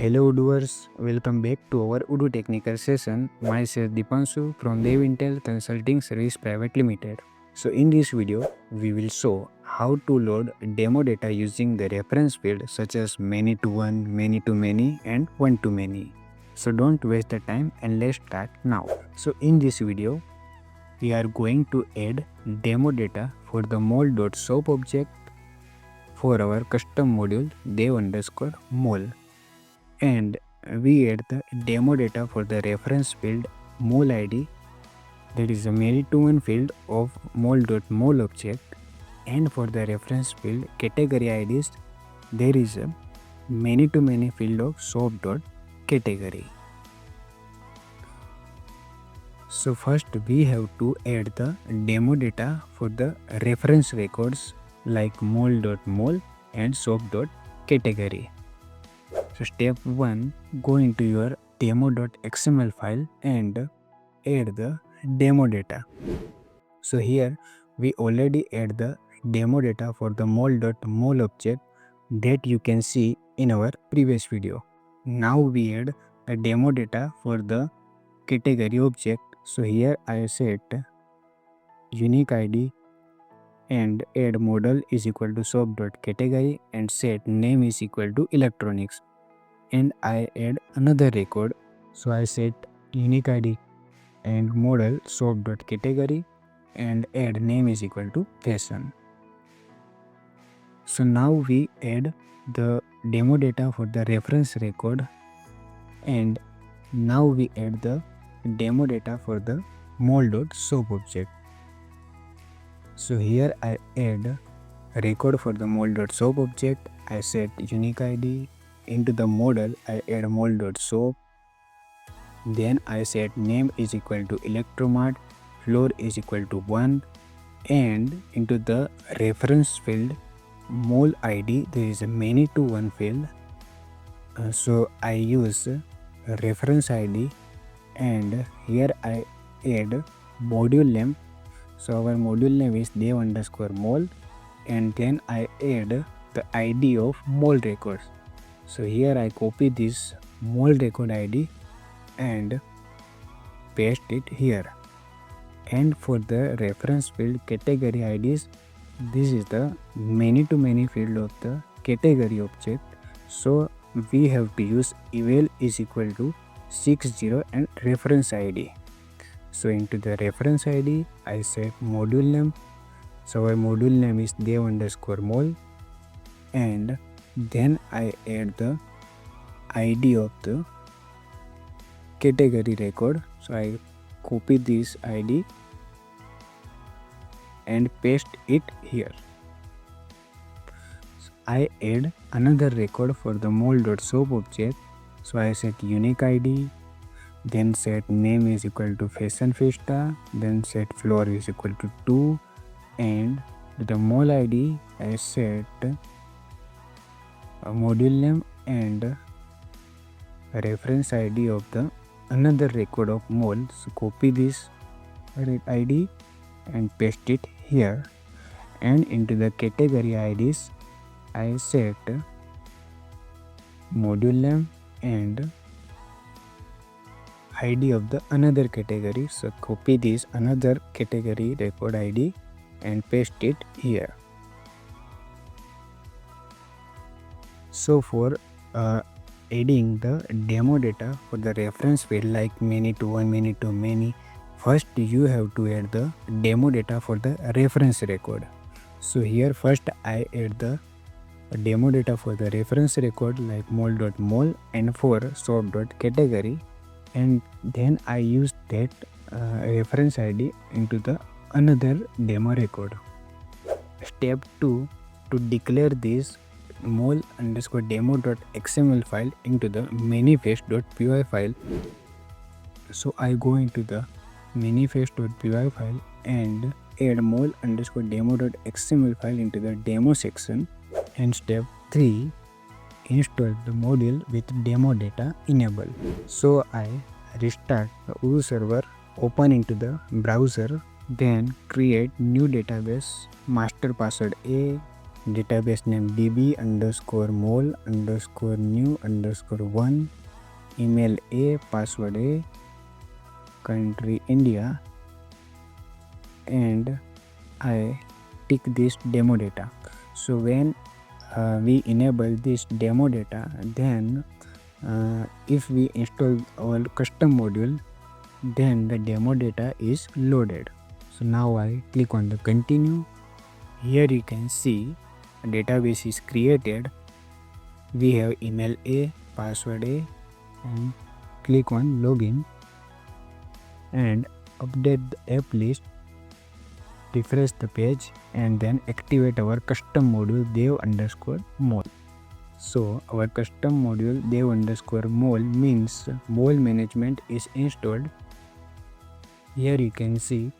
Hello Odoers, welcome back to our Odoo technical session. Myself Dipanshu from Devintelle Consulting Service Private Limited. So in this video, we will show how to load demo data using the reference field such as many to one, many to many and one to many. So don't waste the time and let's start now. So in this video, we are going to add demo data for the mol.shop object for our custom module dev_mol. And we add the demo data for the reference field mol id, that is a many to one field of mol.mol object, and for the reference field category IDs there is a many to many field of shop.category. So first we have to add the demo data for the reference records like mol.mol and shop.category. So step 1, go into your demo.xml file and add the demo data. So here we already add the demo data for the mol.mol object that you can see in our previous video. Now we add the demo data for the category object. So here I set unique ID and add model is equal to shop.category and set name is equal to electronics. And I add another record, so I set unique ID and model shop.category and add name is equal to fashion. So now we add the demo data for the reference record, and now we add the demo data for the mol.shop object. So here I add record for the mol.shop object. I set unique ID. Into the model I add mol.shop, then I set name is equal to electromart, floor is equal to 1, and into the reference field mol ID there is a many to one field, so I use reference ID, and here I add module name. So our module name is dev_mol, and then I add the ID of mol records. So here I copy this mol record ID and paste it here. And for the reference field category IDs, this is the many to many field of the category object. So we have to use eval is equal to 60 and reference ID. So into the reference ID I set module name. So our module name is dev_mol, and then I add the ID of the category record. So I copy this ID and paste it here. So I add another record for the mol.shop object. So I set unique ID, then set name is equal to fashion festa, then set floor is equal to 2, and the mol ID I set a module name and reference ID of the another record of mol. So copy this ID and paste it here, and into the category IDs I set module name and ID of the another category. So copy this another category record ID and paste it here. So for adding the demo data for the reference field like many to one, many to many, first you have to add the demo data for the reference record. So here first I add the demo data for the reference record like mol.mol and for shop.category, and then I use that reference ID into the another demo record. Step 2, to declare this mol_demo.xml file into the manifest.py file. So I go into the manifest.py file and add mol_demo.xml file into the demo section. And step 3, install the module with demo data enable. So I restart the Odoo server, open into the browser, then create new database, master password A, database name db_mol_new_1, email A, password A, country India, and I tick this demo data. So when we enable this demo data, then if we install our custom module, then the demo data is loaded. So now I click on the continue. Here you can see a database is created. We have email A, password A, and click on login and update the app list, refresh the page, and then activate our custom module dev_mol. So our custom module dev_mol means mol management is installed. Here you can see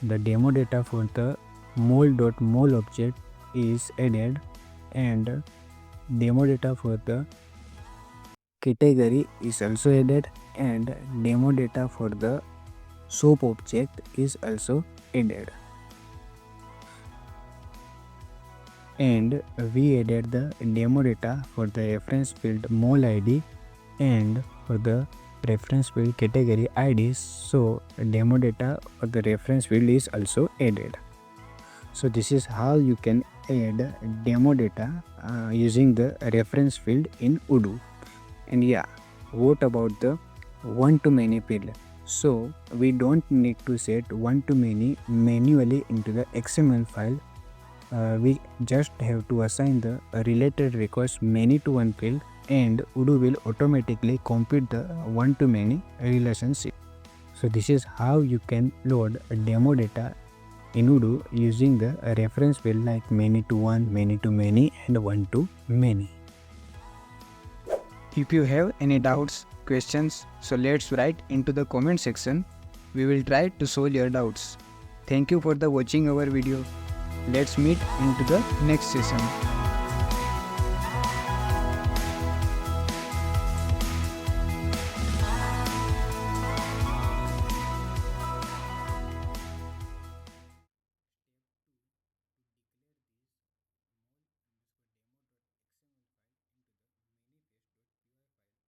the demo data for the mol.mol object is added, and demo data for the category is also added, and demo data for the soap object is also added. And we added the demo data for the reference field mol id and for the reference field category id. So demo data for the reference field is also added. So this is how you can add demo data using the reference field in Odoo. And yeah, what about the one-to-many field? So we don't need to set one-to-many manually into the XML file. We just have to assign the related request many to one field, and Odoo will automatically compute the one-to-many relationship. So this is how you can load demo data in Odoo using the reference field like many to one, many to many, and one to many. If you have any doubts, questions, so let's write into the comment section. We will try to solve your doubts. Thank you for watching our video. Let's meet into the next session.